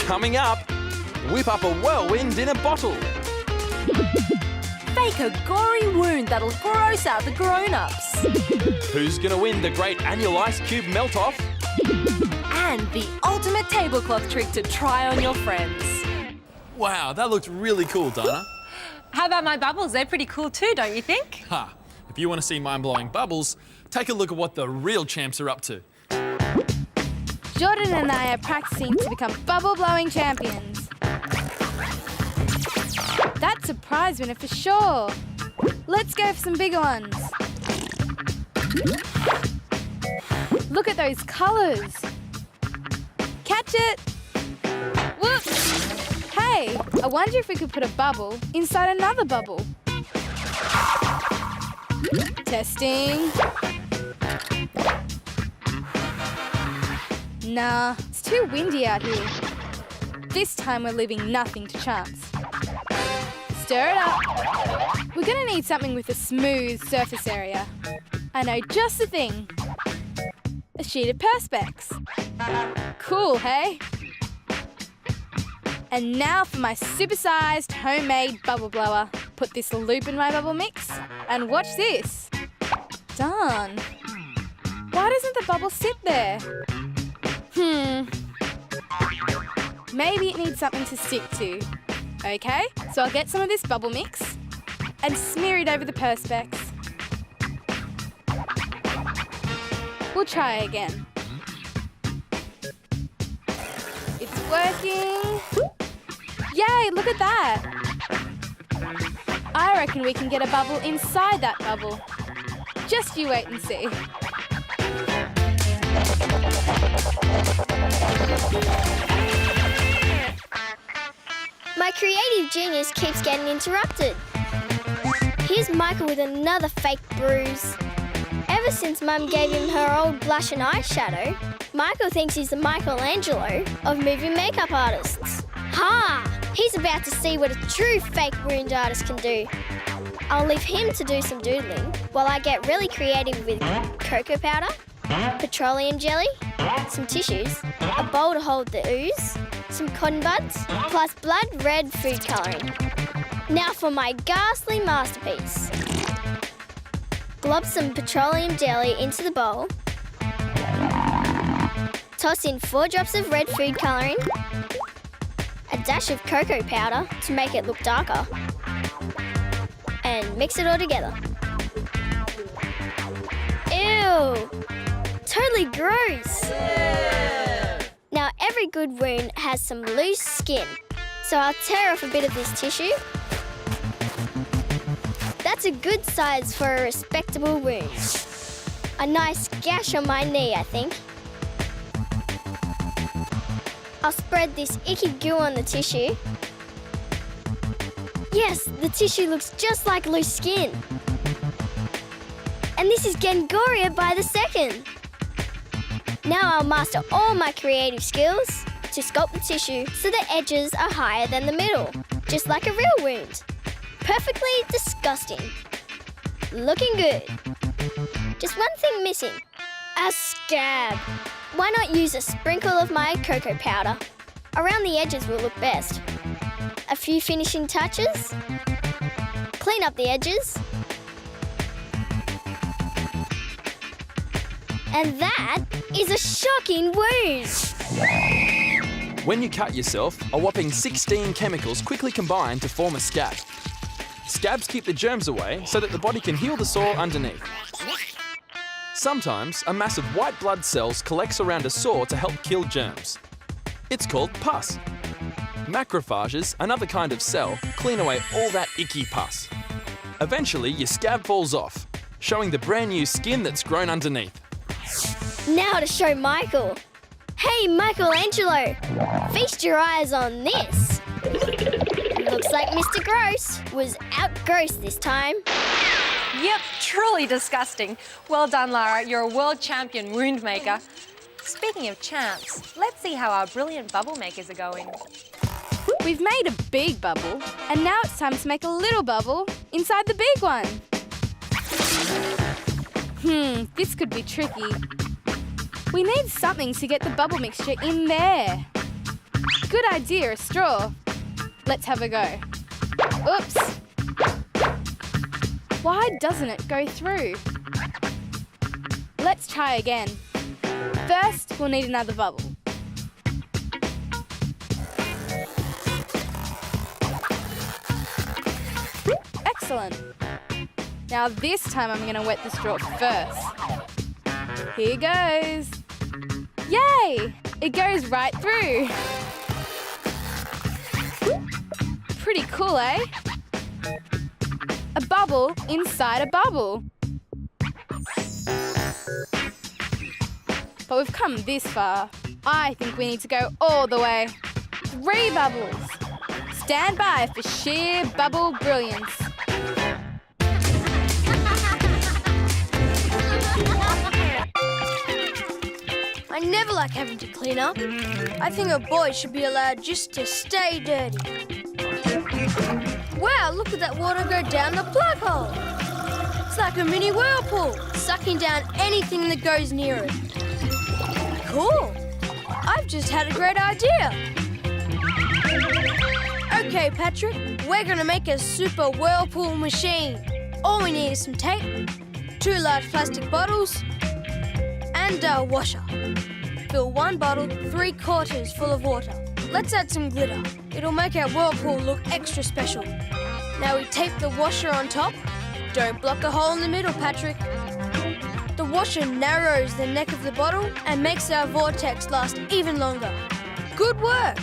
Coming up, whip up a whirlwind in a bottle. Fake a gory wound that'll gross out the grown-ups. Who's going to win the great annual ice cube melt-off? And the ultimate tablecloth trick to try on your friends. Wow, that looked really cool, Dana. How about my bubbles? They're pretty cool too, don't you think? Ha! If you want to see mind-blowing bubbles, take a look at what the real champs are up to. Jordan and I are practicing to become bubble-blowing champions. That's a prize winner for sure. Let's go for some bigger ones. Look at those colours. Catch it. Whoops. Hey, I wonder if we could put a bubble inside another bubble. Testing. Nah, it's too windy out here. This time we're leaving nothing to chance. Stir it up. We're going to need something with a smooth surface area. I know just the thing. A sheet of Perspex. Cool, hey? And now for my supersized homemade bubble blower. Put this loop in my bubble mix and watch this. Done. Why doesn't the bubble sit there? Maybe it needs something to stick to. Okay, so I'll get some of this bubble mix and smear it over the Perspex. We'll try again. It's working. Yay, look at that. I reckon we can get a bubble inside that bubble. Just you wait and see. My creative genius keeps getting interrupted. Here's Michael with another fake bruise. Ever since Mum gave him her old blush and eyeshadow, Michael thinks he's the Michelangelo of movie makeup artists. Ha! He's about to see what a true fake wound artist can do. I'll leave him to do some doodling while I get really creative with cocoa powder, petroleum jelly, some tissues, a bowl to hold the ooze, some cotton buds, plus blood red food colouring. Now for my ghastly masterpiece. Glob some petroleum jelly into the bowl. Toss in 4 drops of red food colouring, a dash of cocoa powder to make it look darker, and mix it all together. Ew! Totally gross! Now every good wound has some loose skin, so I'll tear off a bit of this tissue. That's a good size for a respectable wound. A nice gash on my knee, I think. I'll spread this icky goo on the tissue. Yes, the tissue looks just like loose skin. And this is getting gorier by the second. Now I'll master all my creative skills to sculpt the tissue so the edges are higher than the middle, just like a real wound. Perfectly disgusting. Looking good. Just one thing missing. A scab. Why not use a sprinkle of my cocoa powder? Around the edges will look best. A few finishing touches. Clean up the edges. And that is a shocking wound. When you cut yourself, a whopping 16 chemicals quickly combine to form a scab. Scabs keep the germs away so that the body can heal the sore underneath. Sometimes, a mass of white blood cells collects around a sore to help kill germs. It's called pus. Macrophages, another kind of cell, clean away all that icky pus. Eventually, your scab falls off, showing the brand new skin that's grown underneath. Now to show Michael. Hey, Michelangelo, feast your eyes on this. Looks like Mr. Gross was out-gross this time. Yep, truly disgusting. Well done, Lara. You're a world champion wound maker. Speaking of champs, let's see how our brilliant bubble makers are going. We've made a big bubble, and now it's time to make a little bubble inside the big one. This could be tricky. We need something to get the bubble mixture in there. Good idea, a straw. Let's have a go. Oops. Why doesn't it go through? Let's try again. First, we'll need another bubble. Excellent. Now this time I'm going to wet the straw first. Here goes. Yay! It goes right through. Pretty cool, eh? A bubble inside a bubble. But we've come this far. I think we need to go all the way. 3 bubbles. Stand by for sheer bubble brilliance. I never like having to clean up. I think a boy should be allowed just to stay dirty. Wow, look at that water go down the plug hole. It's like a mini whirlpool, sucking down anything that goes near it. Cool. I've just had a great idea. Okay, Patrick, we're going to make a super whirlpool machine. All we need is some tape, 2 large plastic bottles, and a washer. Fill 1 bottle 3/4 full of water. Let's add some glitter. It'll make our whirlpool look extra special. Now we tape the washer on top. Don't block a hole in the middle, Patrick. The washer narrows the neck of the bottle and makes our vortex last even longer. Good work!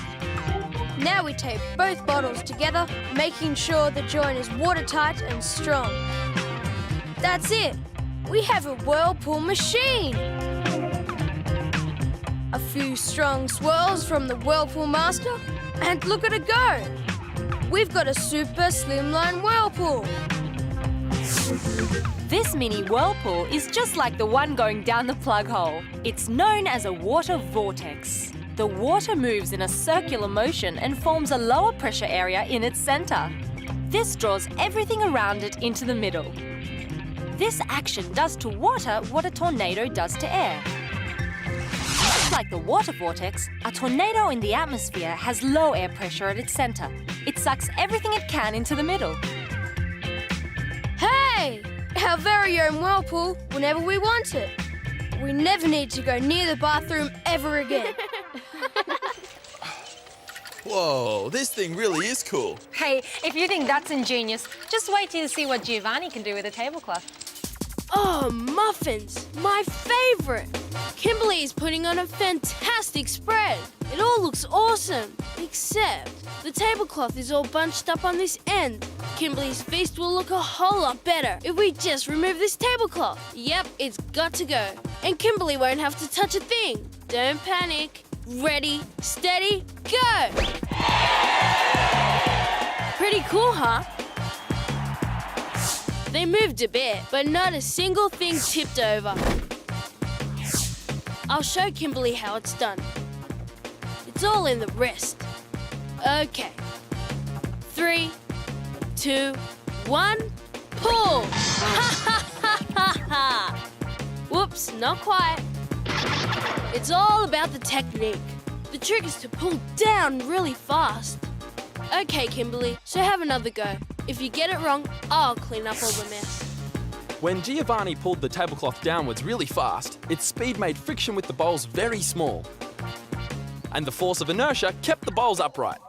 Now we tape both bottles together, making sure the joint is watertight and strong. That's it! We have a whirlpool machine! A few strong swirls from the whirlpool master, and look at it go! We've got a super slimline whirlpool! This mini whirlpool is just like the one going down the plug hole. It's known as a water vortex. The water moves in a circular motion and forms a lower pressure area in its center. This draws everything around it into the middle. This action does to water what a tornado does to air. Just like the water vortex, a tornado in the atmosphere has low air pressure at its center. It sucks everything it can into the middle. Hey! Our very own whirlpool whenever we want it. We never need to go near the bathroom ever again. Whoa, this thing really is cool. Hey, if you think that's ingenious, just wait till you see what Giovanni can do with a tablecloth. Oh, muffins! My favourite! Kimberly is putting on a fantastic spread. It all looks awesome, except the tablecloth is all bunched up on this end. Kimberly's feast will look a whole lot better if we just remove this tablecloth. Yep, it's got to go. And Kimberly won't have to touch a thing. Don't panic. Ready, steady, go! Pretty cool, huh? They moved a bit, but not a single thing tipped over. I'll show Kimberly how it's done. It's all in the wrist. Okay. 3, 2, 1, pull! Ha ha ha ha ha! Whoops, not quite. It's all about the technique. The trick is to pull down really fast. Okay, Kimberly, so have another go. If you get it wrong, I'll clean up all the mess. When Giovanni pulled the tablecloth downwards really fast, its speed made friction with the bowls very small. And the force of inertia kept the bowls upright.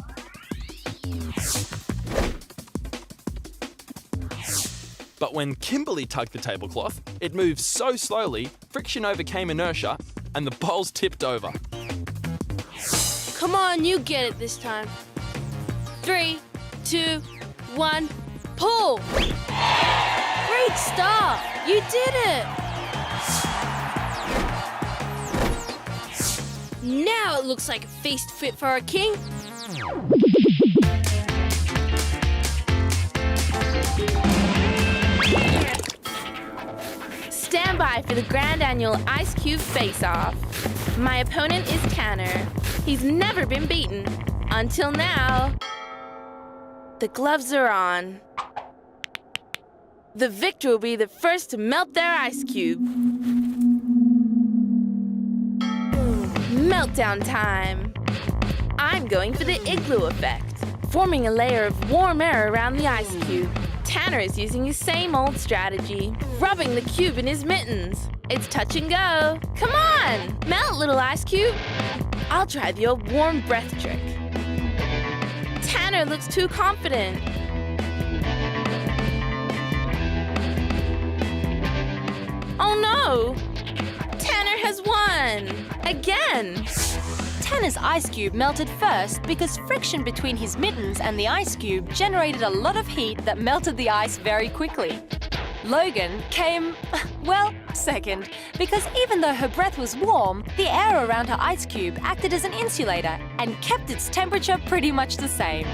But when Kimberly tugged the tablecloth, it moved so slowly, friction overcame inertia, and the bowls tipped over. Come on, you get it this time. 3, 2, 1, pull! Great start! You did it! Now it looks like a feast fit for a king. Stand by for the Grand Annual Ice Cube Face-Off. My opponent is Tanner. He's never been beaten. Until now. The gloves are on. The victor will be the first to melt their ice cube. Meltdown time. I'm going for the igloo effect, forming a layer of warm air around the ice cube. Tanner is using his same old strategy, rubbing the cube in his mittens. It's touch and go. Come on, melt, little ice cube. I'll try the old warm breath trick. Tanner looks too confident. Oh no! Tanner has won! Again! Tanner's ice cube melted first because friction between his mittens and the ice cube generated a lot of heat that melted the ice very quickly. Logan came, well, second, because even though her breath was warm, the air around her ice cube acted as an insulator and kept its temperature pretty much the same.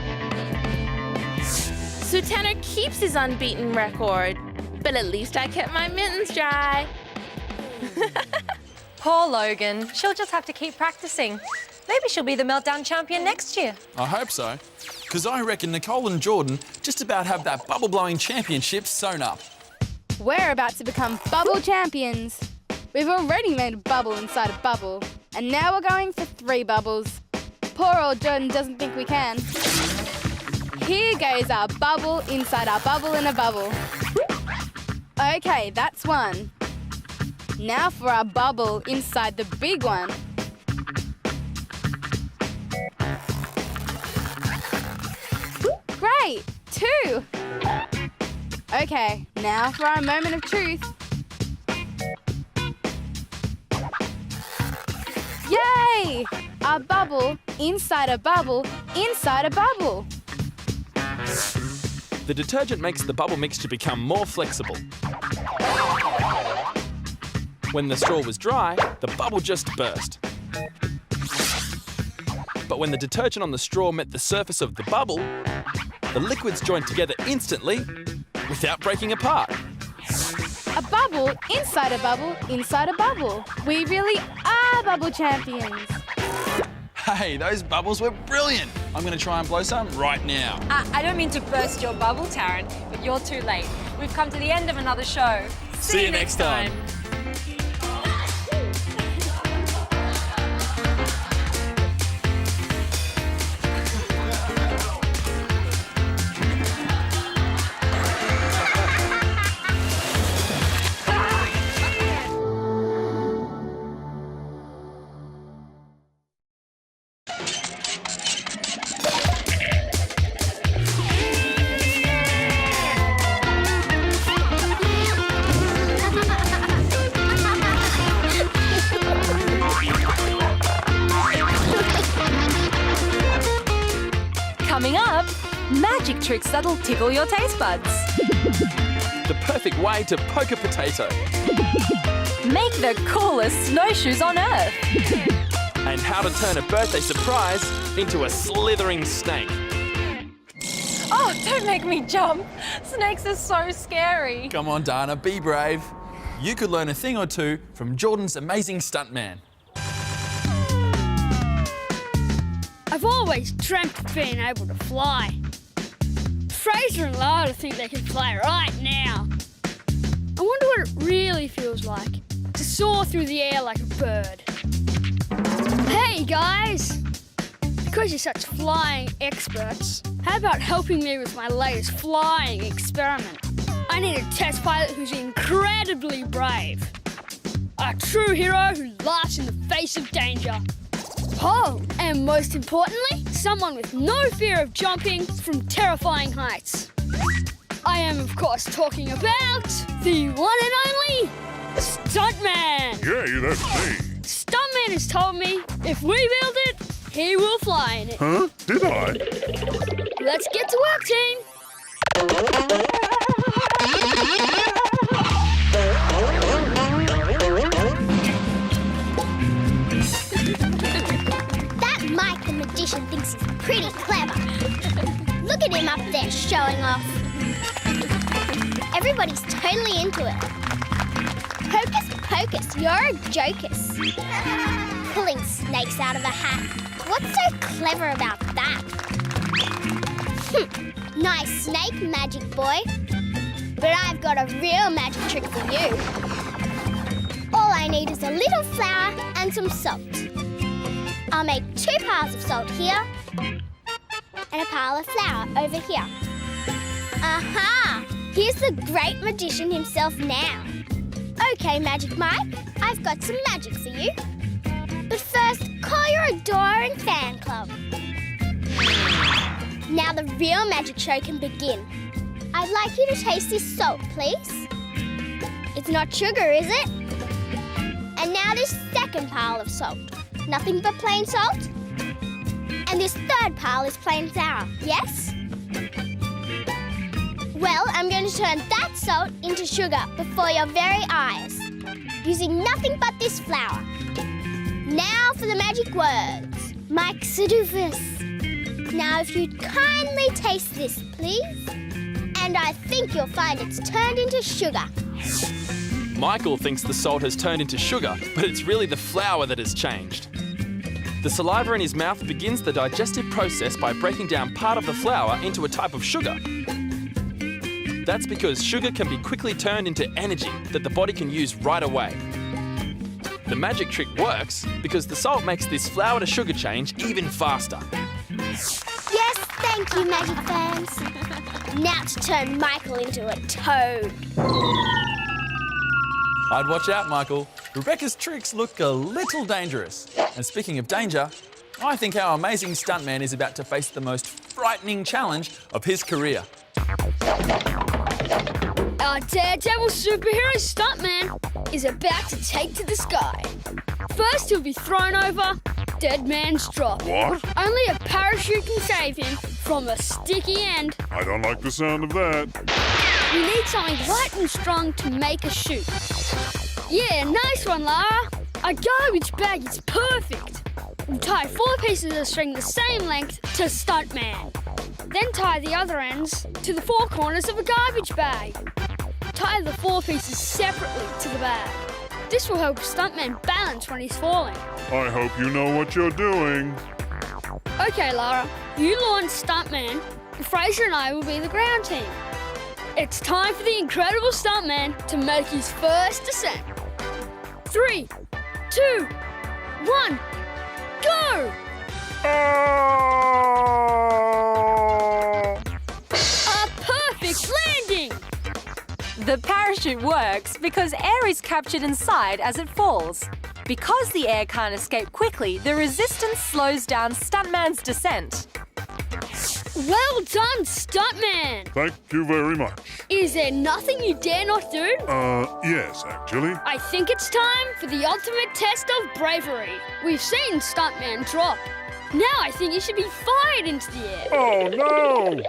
So Tanner keeps his unbeaten record, but at least I kept my mittens dry. Poor Logan. She'll just have to keep practicing. Maybe she'll be the meltdown champion next year. I hope so, because I reckon Nicole and Jordan just about have that bubble-blowing championship sewn up. We're about to become bubble champions. We've already made a bubble inside a bubble, and now we're going for 3 bubbles. Poor old Jordan doesn't think we can. Here goes our bubble inside our bubble in a bubble. Okay, that's 1. Now for our bubble inside the big one. Great, 2. Okay, now for our moment of truth. Yay! Our bubble inside a bubble inside a bubble. The detergent makes the bubble mixture become more flexible. When the straw was dry, the bubble just burst. But when the detergent on the straw met the surface of the bubble, the liquids joined together instantly without breaking apart. A bubble inside a bubble inside a bubble. We really are bubble champions. Hey, those bubbles were brilliant. I'm going to try and blow some right now. I don't mean to burst your bubble, Taryn, but you're too late. We've come to the end of another show. See you next time. Coming up, magic tricks that'll tickle your taste buds. The perfect way to poke a potato. Make the coolest snowshoes on Earth. And how to turn a birthday surprise into a slithering snake. Oh, don't make me jump. Snakes are so scary. Come on, Dana, be brave. You could learn a thing or two from Jordan's amazing stuntman. I've always dreamt of being able to fly. Fraser and Lila think they can fly right now. I wonder what it really feels like to soar through the air like a bird. Hey guys! Because you're such flying experts, how about helping me with my latest flying experiment? I need a test pilot who's incredibly brave. A true hero who laughs in the face of danger. Oh, and most importantly, someone with no fear of jumping from terrifying heights. I am, of course, talking about the one and only Stuntman. Yay, that's me. Stuntman has told me if we build it, he will fly in it. Huh? Did I? Let's get to work, team. That Mike the magician thinks he's pretty clever. Look at him up there showing off. Everybody's totally into it. Hocus pocus, you're a jocus. Pulling snakes out of a hat. What's so clever about that? Nice snake, magic boy. But I've got a real magic trick for you. All I need is a little flour and some salt. I'll make 2 piles of salt here and a pile of flour over here. Aha! Here's the great magician himself now. Okay, Magic Mike, I've got some magic for you. But first, call your adoring fan club. Now the real magic show can begin. I'd like you to taste this salt, please. It's not sugar, is it? And now this second pile of salt. Nothing but plain salt? And this third pile is plain flour, yes? Well, I'm going to turn that salt into sugar before your very eyes, using nothing but this flour. Now for the magic words. Mike Sedoofus. Now if you'd kindly taste this, please. And I think you'll find it's turned into sugar. Michael thinks the salt has turned into sugar, but it's really the flour that has changed. The saliva in his mouth begins the digestive process by breaking down part of the flour into a type of sugar. That's because sugar can be quickly turned into energy that the body can use right away. The magic trick works because the salt makes this flour to sugar change even faster. Yes, thank you, Magic fans. Now to turn Michael into a toad. I'd watch out, Michael. Rebecca's tricks look a little dangerous. And speaking of danger, I think our amazing stuntman is about to face the most frightening challenge of his career. Our daredevil superhero stuntman is about to take to the sky. First, he'll be thrown over, dead man's drop. What? Only a parachute can save him from a sticky end. I don't like the sound of that. We need something light and strong to make a chute. Yeah, nice one, Lara. A garbage bag is perfect. We'll tie 4 pieces of string the same length to stuntman. Then tie the other ends to the 4 corners of a garbage bag. Tie the 4 pieces separately to the bag. This will help stuntman balance when he's falling. I hope you know what you're doing. Okay, Lara, you launch stuntman, and Fraser and I will be the ground team. It's time for the incredible stuntman to make his first descent. 3, 2, 1, go! A perfect landing! The parachute works because air is captured inside as it falls. Because the air can't escape quickly, the resistance slows down stuntman's descent. Well done, stuntman! Thank you very much. Is there nothing you dare not do? Yes, actually. I think it's time for the ultimate test of bravery. We've seen stuntman drop. Now I think he should be fired into the air. Oh, no!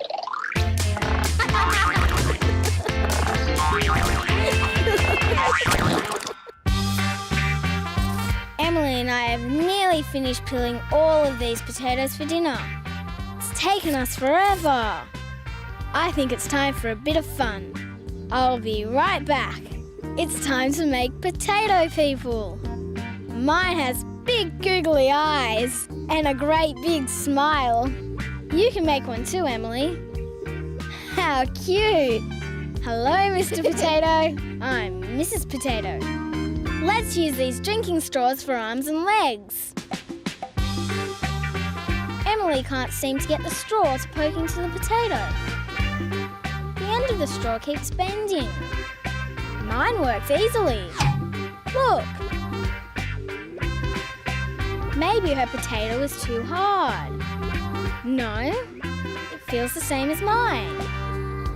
Emily and I have nearly finished peeling all of these potatoes for dinner. It's taken us forever. I think it's time for a bit of fun. I'll be right back. It's time to make potato people. Mine has big googly eyes and a great big smile. You can make one too, Emily. How cute. Hello, Mr. Potato. I'm Mrs. Potato. Let's use these drinking straws for arms and legs. Emily can't seem to get the straw to poke into the potato. The end of the straw keeps bending. Mine works easily. Look. Maybe her potato is too hard. No, it feels the same as mine.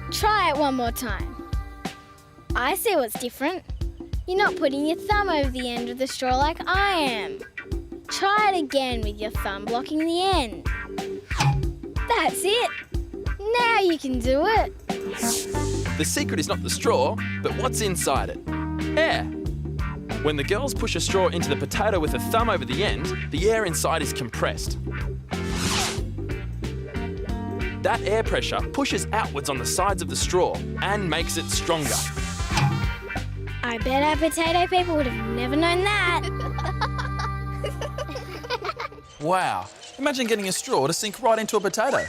Try it one more time. I see what's different. You're not putting your thumb over the end of the straw like I am. Try it again with your thumb blocking the end. That's it. Now you can do it. The secret is not the straw, but what's inside it. Air. When the girls push a straw into the potato with a thumb over the end, the air inside is compressed. That air pressure pushes outwards on the sides of the straw and makes it stronger. I bet our potato people would have never known that. Wow. Imagine getting a straw to sink right into a potato.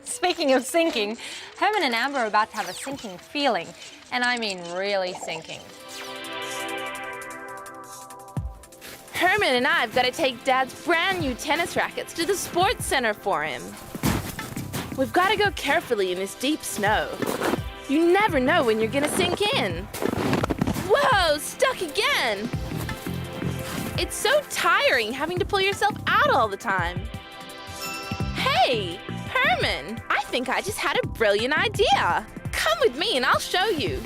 Speaking of sinking, Herman and Amber are about to have a sinking feeling. And I mean really sinking. Herman and I've got to take Dad's brand new tennis rackets to the sports center for him. We've got to go carefully in this deep snow. You never know when you're gonna sink in. Whoa, stuck again. It's so tiring having to pull yourself out all the time. Hey, Herman, I think I just had a brilliant idea. Come with me and I'll show you.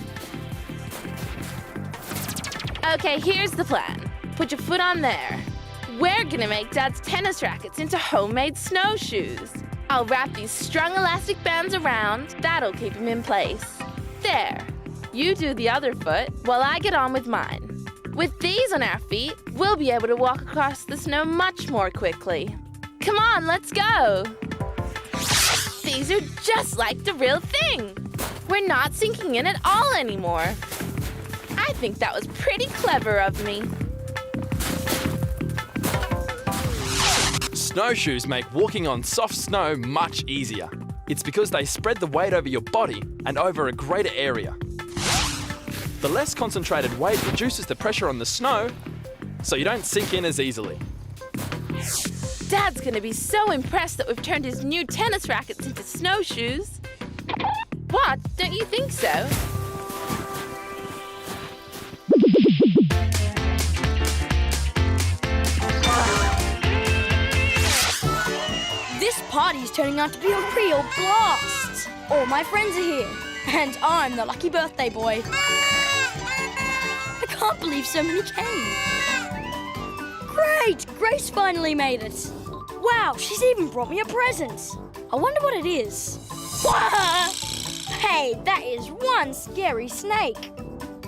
Okay, here's the plan. Put your foot on there. We're gonna make Dad's tennis rackets into homemade snowshoes. I'll wrap these strung elastic bands around. That'll keep him in place. There. You do the other foot while I get on with mine. With these on our feet, we'll be able to walk across the snow much more quickly. Come on, let's go. These are just like the real thing. We're not sinking in at all anymore. I think that was pretty clever of me. Snowshoes make walking on soft snow much easier. It's because they spread the weight over your body and over a greater area. The less concentrated weight reduces the pressure on the snow, so you don't sink in as easily. Dad's gonna be so impressed that we've turned his new tennis rackets into snowshoes. What? Don't you think so? This party's turning out to be a real blast. All my friends are here, and I'm the lucky birthday boy. I can't believe so many came. Great! Grace finally made it. Wow, she's even brought me a present. I wonder what it is. Hey, that is one scary snake.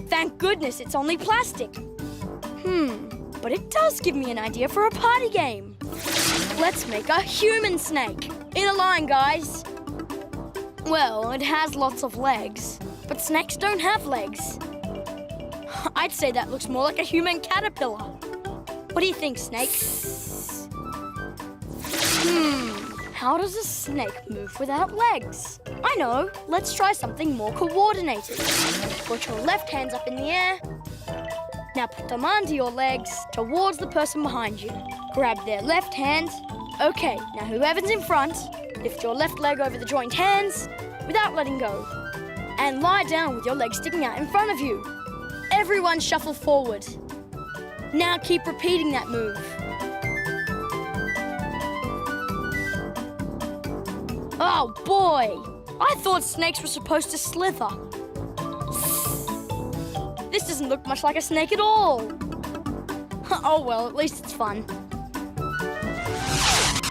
Thank goodness it's only plastic. But it does give me an idea for a party game. Let's make a human snake. In a line, guys. Well, it has lots of legs, but snakes don't have legs. I'd say that looks more like a human caterpillar. What do you think, Snake? How does a snake move without legs? I know. Let's try something more coordinated. Put your left hands up in the air. Now put them under your legs towards the person behind you. Grab their left hand. Okay, now whoever's in front, lift your left leg over the joined hands without letting go. And lie down with your legs sticking out in front of you. Everyone shuffle forward. Now keep repeating that move. Oh boy! I thought snakes were supposed to slither. This doesn't look much like a snake at all. Oh well, at least it's fun.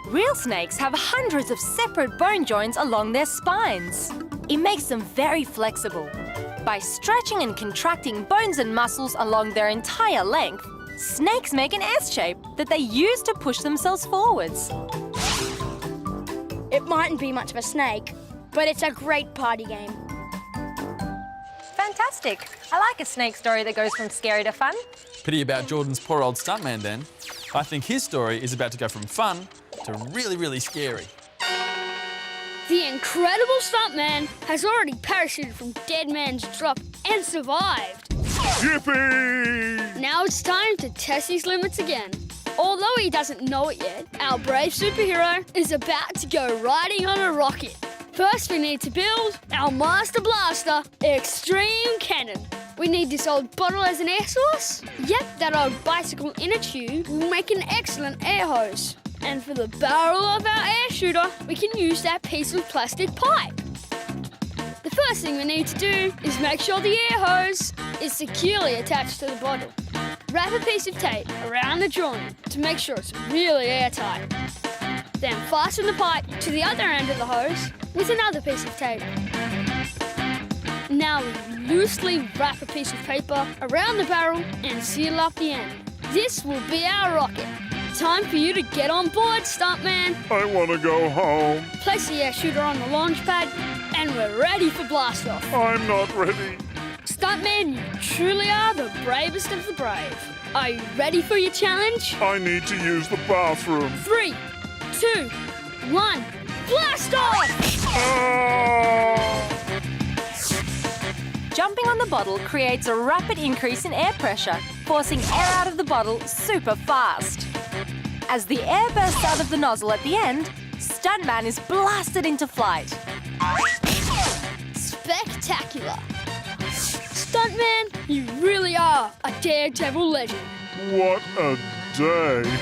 Real snakes have hundreds of separate bone joints along their spines. It makes them very flexible. By stretching and contracting bones and muscles along their entire length, snakes make an S shape that they use to push themselves forwards. It mightn't be much of a snake, but it's a great party game. Fantastic. I like a snake story that goes from scary to fun. Pity about Jordan's poor old stuntman then. I think his story is about to go from fun to really, really scary. The incredible stuntman has already parachuted from Dead Man's Drop and survived. Yippee! Now it's time to test his limits again. Although he doesn't know it yet, our brave superhero is about to go riding on a rocket. First, we need to build our Master Blaster Extreme Cannon. We need this old bottle as an air source. Yep, that old bicycle inner tube will make an excellent air hose. And for the barrel of our air shooter, we can use that piece of plastic pipe. The first thing we need to do is make sure the air hose is securely attached to the bottle. Wrap a piece of tape around the joint to make sure it's really airtight. Then fasten the pipe to the other end of the hose with another piece of tape. Now we loosely wrap a piece of paper around the barrel and seal up the end. This will be our rocket. Time for you to get on board, stuntman. I want to go home. Place the air shooter on the launch pad and we're ready for blast off. I'm not ready. Stuntman, you truly are the bravest of the brave. Are you ready for your challenge? I need to use the bathroom. 3, 2, 1, blast off! Ah! Jumping on the bottle creates a rapid increase in air pressure, forcing air out of the bottle super fast. As the air bursts out of the nozzle at the end, Stuntman is blasted into flight. Spectacular! Stuntman, you really are a daredevil legend. What a day.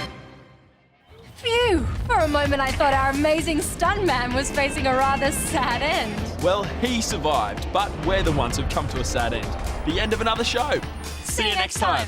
Phew! For a moment I thought our amazing stuntman was facing a rather sad end. Well, he survived, but we're the ones who've come to a sad end. The end of another show. See you next time.